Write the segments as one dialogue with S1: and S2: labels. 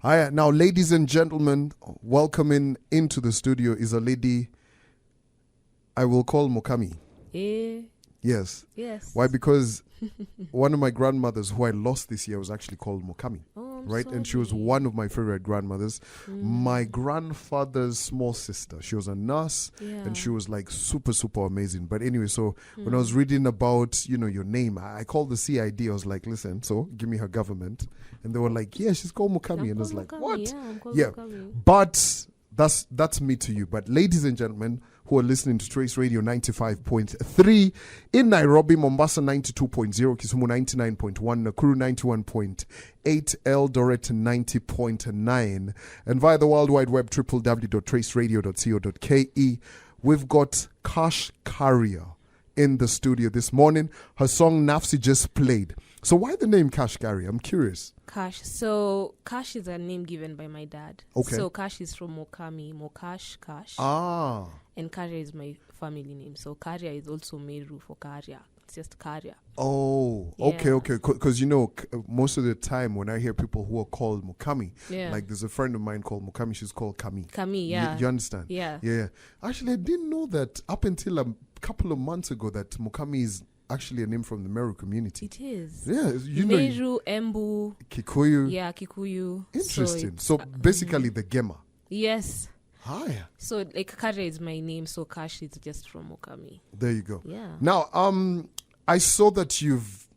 S1: Hi, now, ladies and gentlemen, welcoming into the studio is a lady I will call Mokami. Yes.
S2: Yes.
S1: Why? Because one of my grandmothers who I lost this year was actually called Mokami.
S2: Oh, I'm
S1: right?
S2: sorry.
S1: And she was one of my favorite grandmothers. My grandfather's small sister. She was a nurse and she was like super, super amazing. But anyway, so when I was reading about, your name, I called the CID. I was like, listen, so give me her government. And they were like, yeah, she's called Mokami. And I was like, what?
S2: Yeah.
S1: But that's me to you. But ladies and gentlemen who are listening to Trace Radio 95.3 in Nairobi, Mombasa 92.0, Kisumu 99.1, Nakuru 91.8, Eldoret 90.9, and via the World Wide Web www.traceradio.co.ke. We've got Kash Kaaria in the studio this morning. Her song Nafsi just played. So why the name Kash Kaaria? I'm curious.
S2: Kash. So Kash is a name given by my dad.
S1: Okay.
S2: So Kash is from Mokami, Mokash, Kash.
S1: Ah.
S2: And Kaaria is my family name. So Kaaria is also Meru for Kaaria. It's just Kaaria.
S1: Oh, okay. Because, most of the time when I hear people who are called Mokami, like there's a friend of mine called Mokami, she's called Kami.
S2: Kami, yeah.
S1: You understand?
S2: Yeah.
S1: Yeah. Actually, I didn't know that up until a couple of months ago that Mokami is actually a name from the Meru community.
S2: It is.
S1: Yeah.
S2: Meru, Embu.
S1: Kikuyu.
S2: Yeah, Kikuyu.
S1: Interesting. So basically the Gema.
S2: Yes.
S1: Hi.
S2: So Kaaria is my name, so Kash is just from Mokami.
S1: There you go.
S2: Yeah.
S1: Now, I saw that you've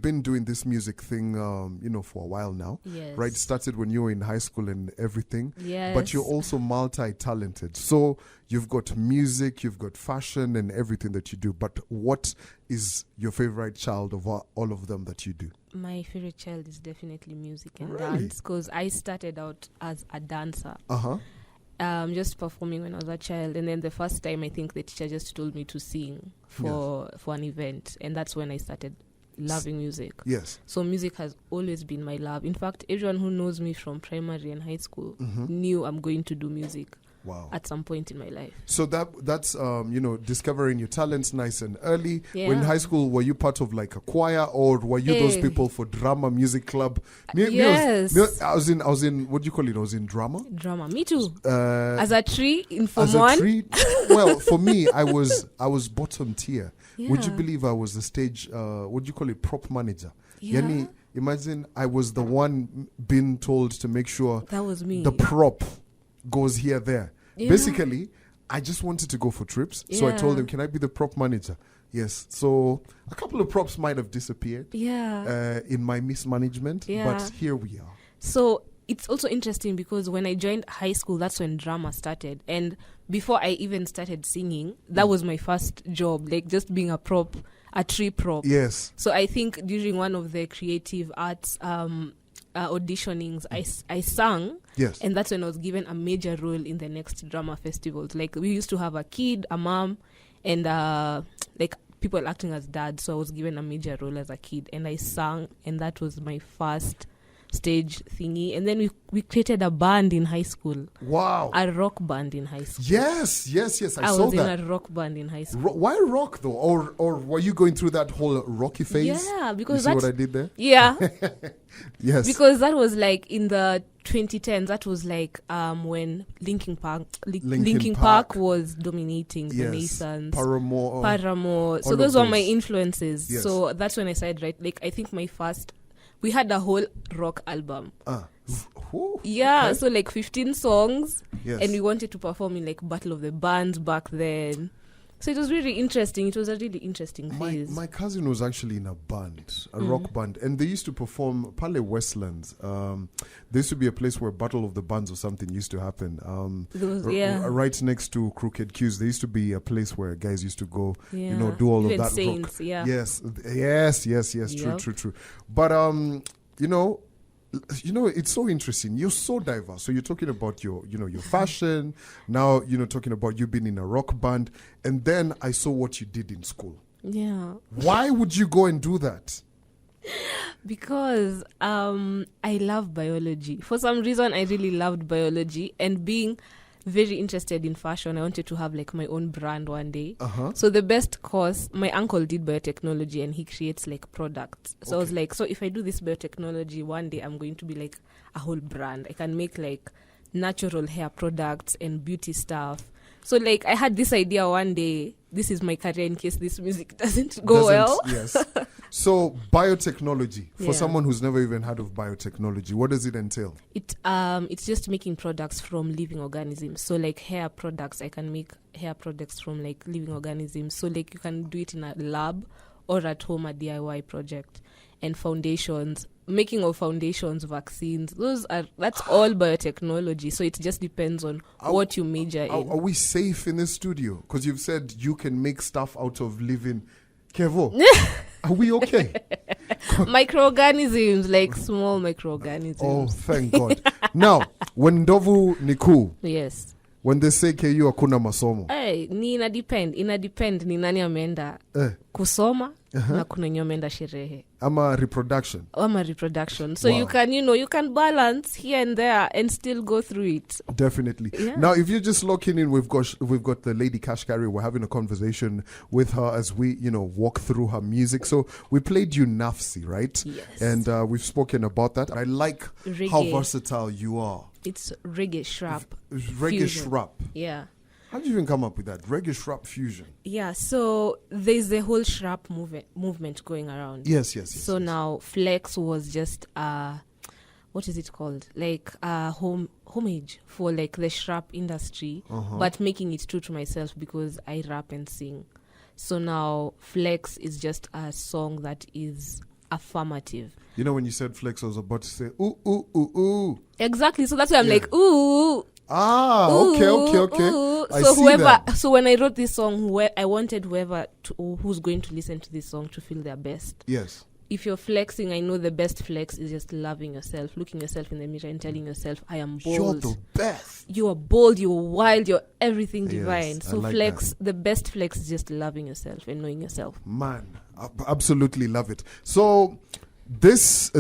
S1: been doing this music thing, for a while now.
S2: Yes.
S1: Right? Started when you were in high school and everything.
S2: Yes.
S1: But you're also multi-talented. So you've got music, you've got fashion and everything that you do. But what is your favorite child of all of them that you do?
S2: My favorite child is definitely music and
S1: Really?
S2: dance, because I started out as a dancer.
S1: Uh-huh.
S2: Just performing when I was a child, and then the first time I think the teacher just told me to sing for an event, and that's when I started loving music.
S1: Yes.
S2: So music has always been my love. In fact, everyone who knows me from primary and high school knew I'm going to do music.
S1: Wow.
S2: At some point in my life.
S1: So that's discovering your talents nice and early.
S2: Yeah.
S1: When in high school, were you part of like a choir, or were you those people for drama, music club?
S2: Yes.
S1: I was in what do you call it? I was in drama.
S2: Drama. Me too. As a tree in Form
S1: as
S2: 1.
S1: A tree. Well, for me, I was bottom tier.
S2: Yeah.
S1: Would you believe I was the stage? What do you call it? Prop manager.
S2: Yeah.
S1: Yani, imagine I was the one being told to make sure
S2: that was me.
S1: The prop goes here, there.
S2: Yeah.
S1: Basically, I just wanted to go for trips. So I told them, can I be the prop manager? Yes. So a couple of props might have disappeared in my mismanagement, but here we are.
S2: So it's also interesting because when I joined high school, that's when drama started. And before I even started singing, that was my first job, like just being a prop, a tree prop.
S1: Yes.
S2: So I think during one of the creative arts auditionings, I sang.
S1: Yes.
S2: And that's when I was given a major role in the next drama festivals. Like we used to have a kid, a mom, and like people acting as dads. So I was given a major role as a kid, and I sang, and that was my first stage thingy. And then we created a band in high school.
S1: Wow.
S2: A rock band in high school.
S1: Yes. I saw
S2: was
S1: that.
S2: in a rock band in high school.
S1: Why rock though? Or were you going through that whole rocky phase?
S2: Yeah, because
S1: you see what I did there?
S2: Yeah.
S1: Yes.
S2: Because that was like in the 2010s. That was like when Linkin Park was dominating the nations. Paramore. So those were my influences.
S1: Yes.
S2: So that's when I started, right? Like I think we had a whole rock album.
S1: Okay.
S2: So like 15 songs.
S1: Yes.
S2: And we wanted to perform in like Battle of the Bands back then. So it was really interesting. It was a really interesting phase.
S1: My cousin was actually in a band, a rock band, and they used to perform Pale Westlands. There used to be a place where Battle of the Bands or something used to happen. Right next to Crooked Q's, there used to be a place where guys used to go, do all
S2: even
S1: of that
S2: Saints,
S1: rock.
S2: Yeah.
S1: Yes.
S2: Yep.
S1: True. But it's so interesting. You're so diverse. So you're talking about your fashion. Now, talking about you being in a rock band. And then I saw what you did in school.
S2: Yeah.
S1: Why would you go and do that?
S2: Because I love biology. For some reason, I really loved biology. And being very interested in fashion. I wanted to have like my own brand one day. So the best course, my uncle did biotechnology and he creates like products. So I was like, so if I do this biotechnology, one day I'm going to be like a whole brand. I can make like natural hair products and beauty stuff. So like I had this idea one day, this is my career in case this music doesn't go well.
S1: Yes. So biotechnology, for someone who's never even heard of biotechnology, what does it entail?
S2: It's just making products from living organisms. So like hair products, I can make hair products from like living organisms. So like you can do it in a lab or at home, a DIY project. And foundations, making of foundations, vaccines, that's all biotechnology. So it just depends on what you major in.
S1: Are we safe in this studio? Because you've said you can make stuff out of living. Kevo, are we okay?
S2: Microorganisms, like small microorganisms.
S1: Oh, thank God. Now, when Ndovu ni cool.
S2: Yes.
S1: When they say KU hakuna masomo.
S2: Ni ina depend ni nani ameenda kusoma na kuna nyo ameenda sherehe.
S1: Ama reproduction. So you can balance here and there and still go through it. Definitely. Yeah. Now, if you're just locking in, we've got the lady Kash Kaaria. We're having a conversation with her as we, walk through her music. So we played you Nafsi, right?
S2: Yes.
S1: And we've spoken about that. I like reggae. How versatile you are.
S2: It's reggae shrap.
S1: Reggae shrap.
S2: Yeah.
S1: How did you even come up with that? Reggae shrap fusion.
S2: Yeah, so there's a whole shrap movement going around.
S1: Yes.
S2: So now Flex was just what is it called? Like homage for like the shrap industry, but making it true to myself because I rap and sing. So now Flex is just a song that is affirmative.
S1: You know, when you said Flex, I was about to say ooh ooh ooh ooh.
S2: Exactly. So that's why I'm like ooh.
S1: Okay.
S2: Ooh. So when I wrote this song, I wanted who's going to listen to this song to feel their best.
S1: Yes.
S2: If you're flexing, I know the best flex is just loving yourself, looking yourself in the mirror and telling yourself, I am bold.
S1: You're the best.
S2: You are bold, you're wild, you're everything divine.
S1: Yes,
S2: so
S1: like
S2: flex,
S1: that.
S2: The best flex is just loving yourself and knowing yourself.
S1: Man, I absolutely love it. So those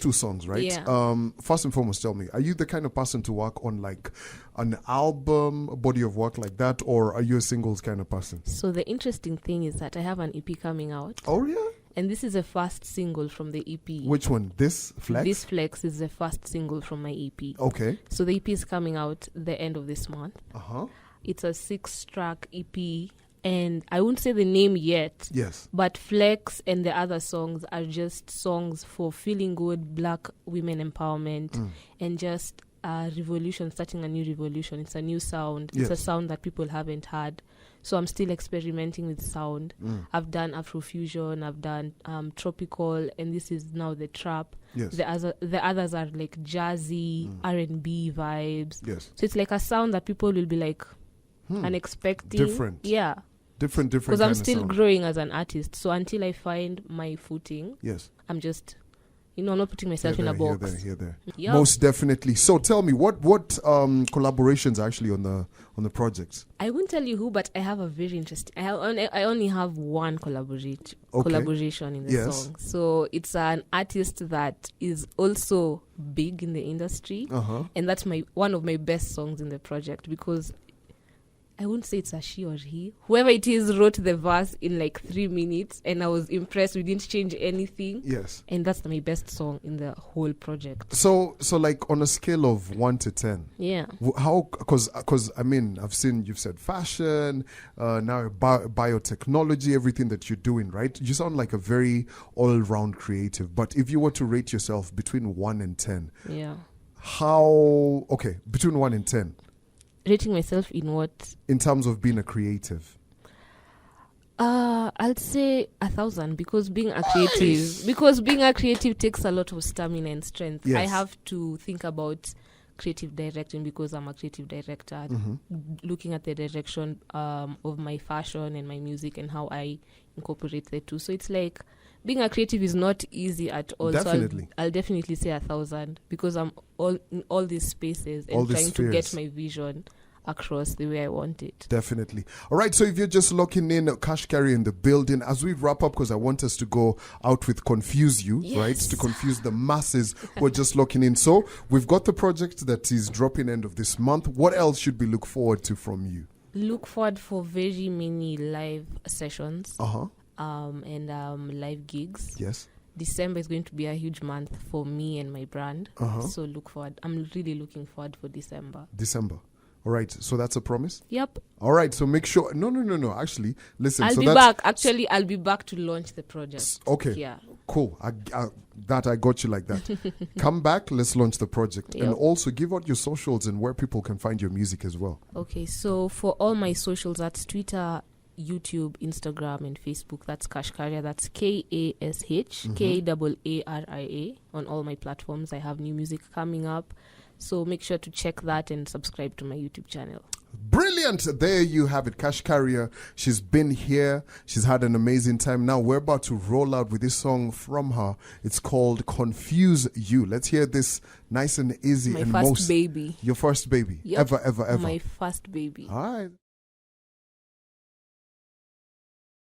S1: two songs, right?
S2: Yeah.
S1: First and foremost, tell me, are you the kind of person to work on like an album, a body of work like that, or are you a singles kind of person?
S2: So the interesting thing is that I have an EP coming out.
S1: Oh yeah.
S2: And this is the first single from the EP.
S1: Which one? This Flex?
S2: This Flex is the first single from my EP.
S1: Okay.
S2: So the EP is coming out the end of this month. It's a 6-track EP. And I won't say the name yet.
S1: Yes.
S2: But Flex and the other songs are just songs for feeling good, Black women empowerment, and just a revolution, starting a new revolution. It's a new sound.
S1: Yes.
S2: It's a sound that people haven't had. So I'm still experimenting with sound. I've done Afrofusion, I've done tropical, and this is now the trap.
S1: Yes.
S2: The others are like jazzy, R&B vibes.
S1: Yes.
S2: So it's like a sound that people will be like unexpected.
S1: Different.
S2: Yeah.
S1: Different.
S2: Because I'm still growing as an artist. So until I find my footing,
S1: yes,
S2: I'm just, I'm not putting myself in a box.
S1: Here there.
S2: Yep.
S1: Most definitely. So tell me, what collaborations are actually on the project?
S2: I won't tell you who, but I have a very interesting. I only have one collaboration in the song. So it's an artist that is also big in the industry, and that's one of my best songs in the project because I wouldn't say it's a she or he. Whoever it is wrote the verse in like 3 minutes, and I was impressed. We didn't change anything.
S1: Yes.
S2: And that's my best song in the whole project.
S1: So like on a scale of 1 to 10.
S2: Yeah.
S1: How? Because I mean, I've seen you've said fashion, now biotechnology, everything that you're doing, right? You sound like a very all-round creative. But if you were to rate yourself between 1 and 10,
S2: yeah.
S1: How? Okay, between 1 and 10.
S2: Rating myself in what?
S1: In terms of being a creative.
S2: I'd say 1,000 because being a creative takes a lot of stamina and strength.
S1: Yes.
S2: I have to think about creative directing because I'm a creative director, looking at the direction of my fashion and my music and how I incorporate the two. So it's like being a creative is not easy at all.
S1: Definitely.
S2: So I'll definitely say 1,000 because I'm in all these spaces and trying to get my vision across the way I want it.
S1: Definitely. All right, so if you're just locking in, Kash Kaaria in the building, as we wrap up, because I want us to go out with Confuse You, right? To confuse the masses who are just locking in. So we've got the project that is dropping end of this month. What else should we look forward to from you?
S2: Look forward for very many live sessions and live gigs.
S1: Yes.
S2: December is going to be a huge month for me and my brand. So look forward. I'm really looking forward for December.
S1: All right, so that's a promise?
S2: Yep.
S1: All right, so make sure... No. Actually, listen.
S2: I'll be back. Actually, I'll be back to launch the project.
S1: Okay.
S2: Yeah.
S1: Cool. I got you like that. Come back, let's launch the project.
S2: Yep.
S1: And also give out your socials and where people can find your music as well.
S2: Okay, so for all my socials, that's Twitter, YouTube, Instagram, and Facebook. That's Kash Kaaria. That's Kash Kaaria on all my platforms. I have new music coming up. So make sure to check that and subscribe to my YouTube channel.
S1: Brilliant. There you have it. Kash Kaaria. She's been here. She's had an amazing time. Now we're about to roll out with this song from her. It's called Confuse You. Let's hear this nice and easy.
S2: My first baby.
S1: Your first baby.
S2: Yep.
S1: Ever.
S2: My first baby.
S1: All right.